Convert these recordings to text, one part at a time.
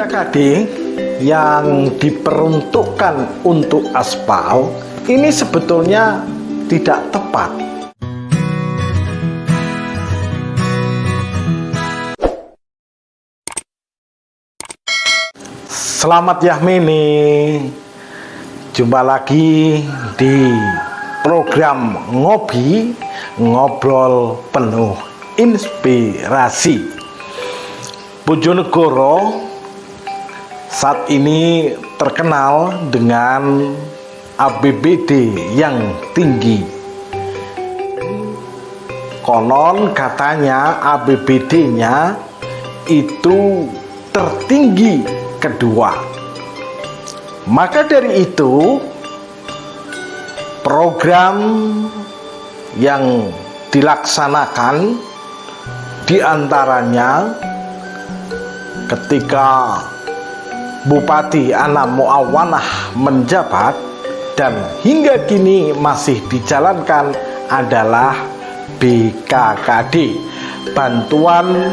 BKKD yang diperuntukkan untuk aspal ini sebetulnya tidak tepat. Selamat Yahmini, jumpa lagi di program ngobrol penuh inspirasi. Bojonegoro saat ini terkenal dengan APBD yang tinggi. Konon katanya APBD-nya itu tertinggi kedua. Maka dari itu program yang dilaksanakan diantaranya ketika Bupati Ana Muawanah menjabat dan hingga kini masih dijalankan adalah BKKD, Bantuan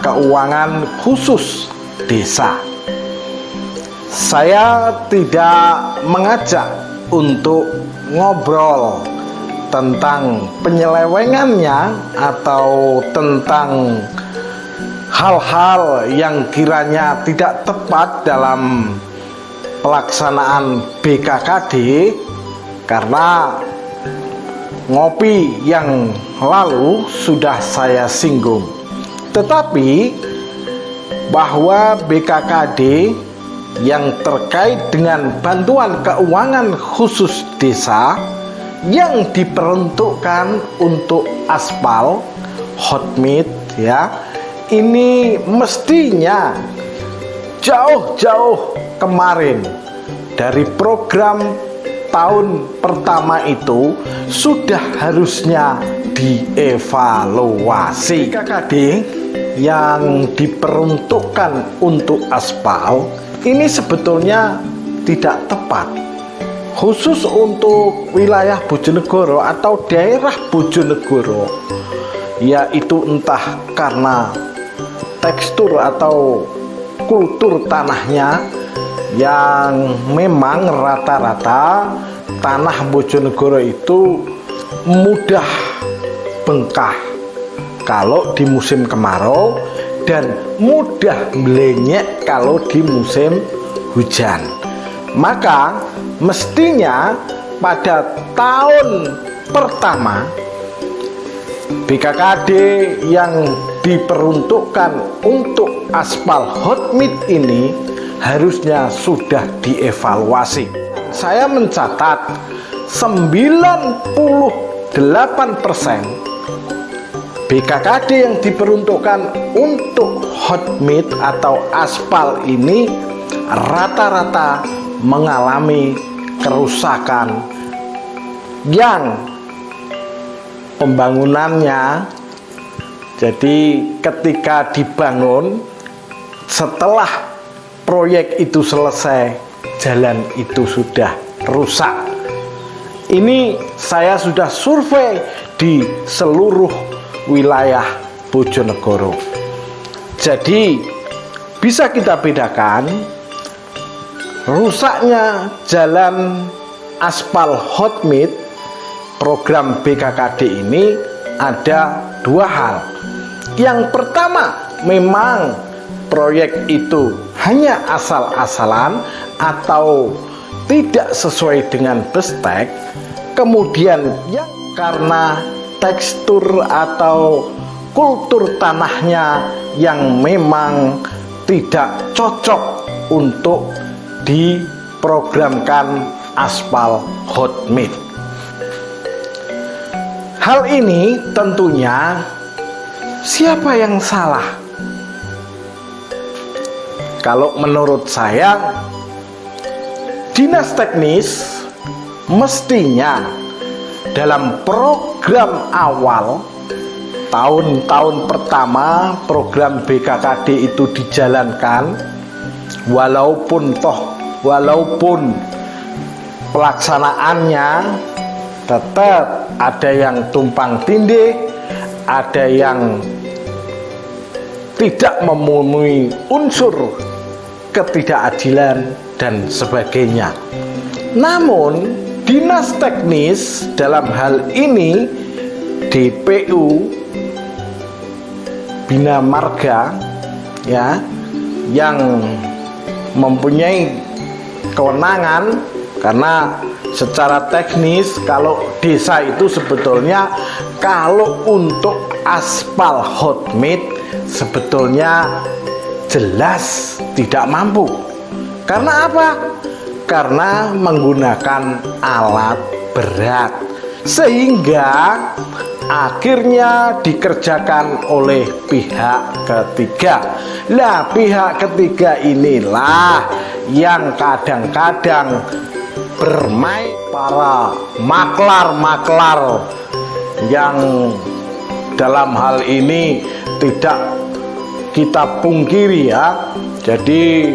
Keuangan Khusus Desa. Saya tidak mengajak untuk ngobrol tentang penyelewengannya atau tentang hal-hal yang kiranya tidak tepat dalam pelaksanaan BKKD, karena ngopi yang lalu sudah saya singgung. Tetapi bahwa BKKD yang terkait dengan bantuan keuangan khusus desa yang diperuntukkan untuk aspal hotmit ya, ini mestinya jauh-jauh kemarin dari program tahun pertama itu sudah harusnya dievaluasi. BKKD yang diperuntukkan untuk aspal ini sebetulnya tidak tepat, khusus untuk wilayah Bojonegoro atau daerah Bojonegoro, yaitu entah karena tekstur atau kultur tanahnya yang memang rata-rata tanah Bojonegoro itu mudah bengkak kalau di musim kemarau dan mudah melenyek kalau di musim hujan. Maka mestinya pada tahun pertama BKKD yang diperuntukkan untuk aspal hotmit ini harusnya sudah dievaluasi. Saya mencatat 98% BKKD yang diperuntukkan untuk hotmit atau aspal ini rata-rata mengalami kerusakan yang pembangunannya, jadi ketika dibangun setelah proyek itu selesai jalan itu sudah rusak. Ini saya sudah survei di seluruh wilayah Bojonegoro. Jadi bisa kita bedakan rusaknya jalan aspal hotmit program BKKD ini ada dua hal. Yang pertama, memang proyek itu hanya asal-asalan atau tidak sesuai dengan bestek. Kemudian yang karena tekstur atau kultur tanahnya yang memang tidak cocok untuk diprogramkan aspal hotmit. Hal ini tentunya siapa yang salah? Kalau menurut saya, dinas teknis mestinya dalam program awal tahun-tahun pertama program BKKD itu dijalankan, walaupun pelaksanaannya tetap ada yang tumpang tindih, ada yang tidak memenuhi unsur ketidakadilan, dan sebagainya. Namun, dinas teknis dalam hal ini DPU Bina Marga ya, yang mempunyai kewenangan, karena secara teknis kalau desa itu sebetulnya kalau untuk aspal hot mix sebetulnya jelas tidak mampu. Karena apa? Karena menggunakan alat berat, sehingga akhirnya dikerjakan oleh pihak ketiga. Nah, pihak ketiga inilah yang kadang-kadang bermain para maklar-maklar yang dalam hal ini tidak kita pungkiri ya. Jadi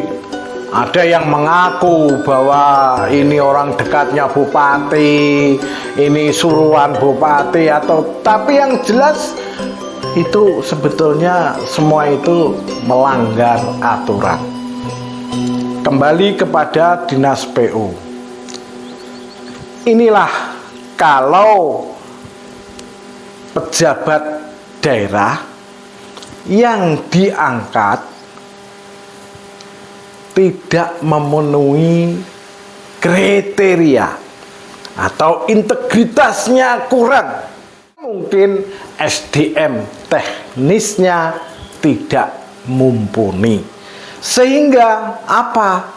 ada yang mengaku bahwa ini orang dekatnya bupati, ini suruhan bupati, tapi yang jelas itu sebetulnya semua itu melanggar aturan. Kembali kepada dinas PU. Inilah kalau pejabat daerah yang diangkat tidak memenuhi kriteria atau integritasnya kurang, mungkin SDM teknisnya tidak mumpuni, sehingga apa?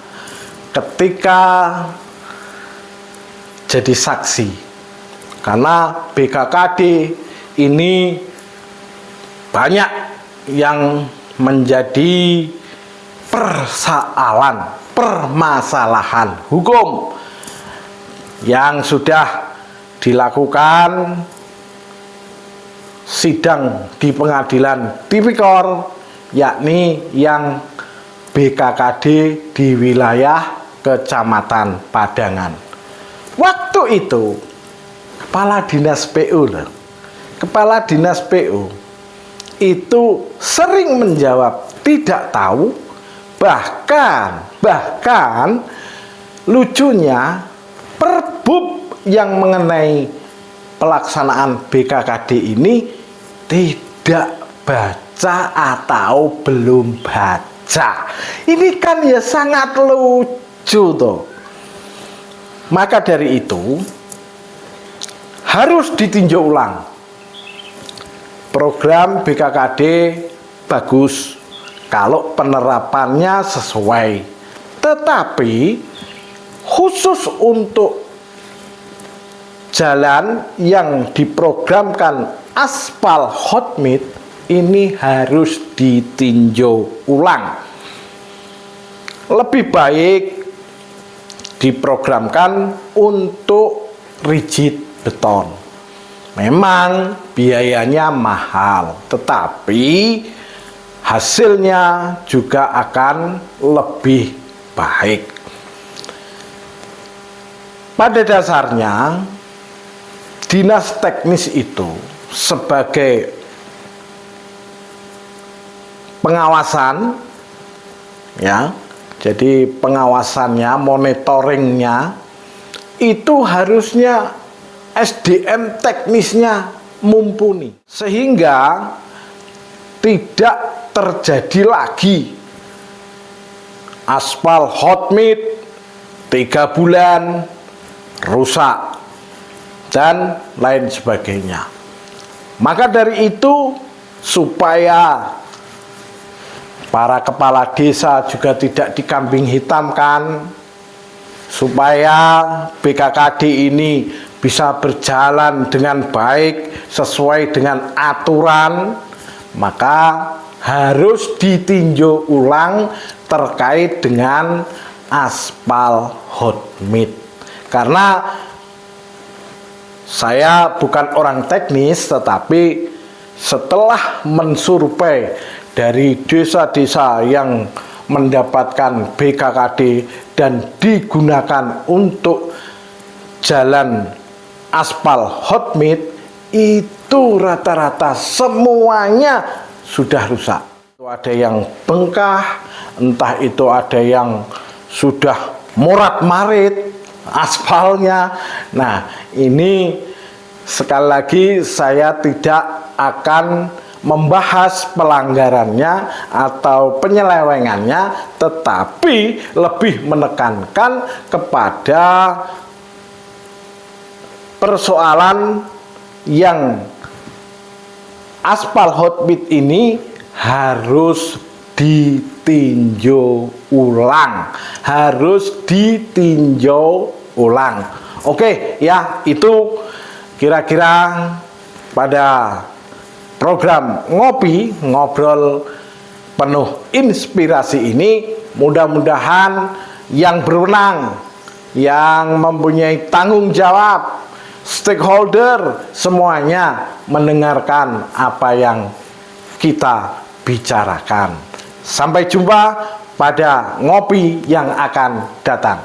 Ketika jadi saksi, karena BKKD ini banyak yang menjadi permasalahan hukum yang sudah dilakukan sidang di pengadilan tipikor, yakni yang BKKD di wilayah Kecamatan Padangan. Waktu itu Kepala Dinas PU itu sering menjawab tidak tahu, bahkan lucunya perbub yang mengenai pelaksanaan BKKD ini tidak baca atau belum baca. Ini kan ya sangat lucu toh. Maka dari itu harus ditinjau ulang. Program BKKD bagus kalau penerapannya sesuai, tetapi khusus untuk jalan yang diprogramkan aspal hot mix ini harus ditinjau ulang. Lebih baik diprogramkan untuk rigid beton. Memang biayanya mahal, tetapi hasilnya juga akan lebih baik. Pada dasarnya, dinas teknis itu sebagai pengawasan, ya, jadi pengawasannya, monitoringnya itu harusnya SDM teknisnya mumpuni, sehingga tidak terjadi lagi aspal hot mix 3 bulan rusak dan lain sebagainya. Maka dari itu, supaya para kepala desa juga tidak dikambing hitamkan, supaya BKKD ini bisa berjalan dengan baik sesuai dengan aturan, maka harus ditinjau ulang terkait dengan aspal hot mix. Karena saya bukan orang teknis, tetapi setelah mensurvei dari desa-desa yang mendapatkan BKKD dan digunakan untuk jalan aspal hot mix, itu rata-rata semuanya sudah rusak. Ada yang bengkak, entah itu ada yang sudah morat-marit aspalnya. Nah, ini sekali lagi saya tidak akan membahas pelanggarannya atau penyelewengannya, tetapi lebih menekankan kepada persoalan yang aspal hotbit ini harus ditinjau ulang, Oke ya, itu kira-kira pada program ngobrol penuh inspirasi ini. Mudah-mudahan yang berwenang, yang mempunyai tanggung jawab, stakeholder semuanya mendengarkan apa yang kita bicarakan. Sampai jumpa pada ngopi yang akan datang.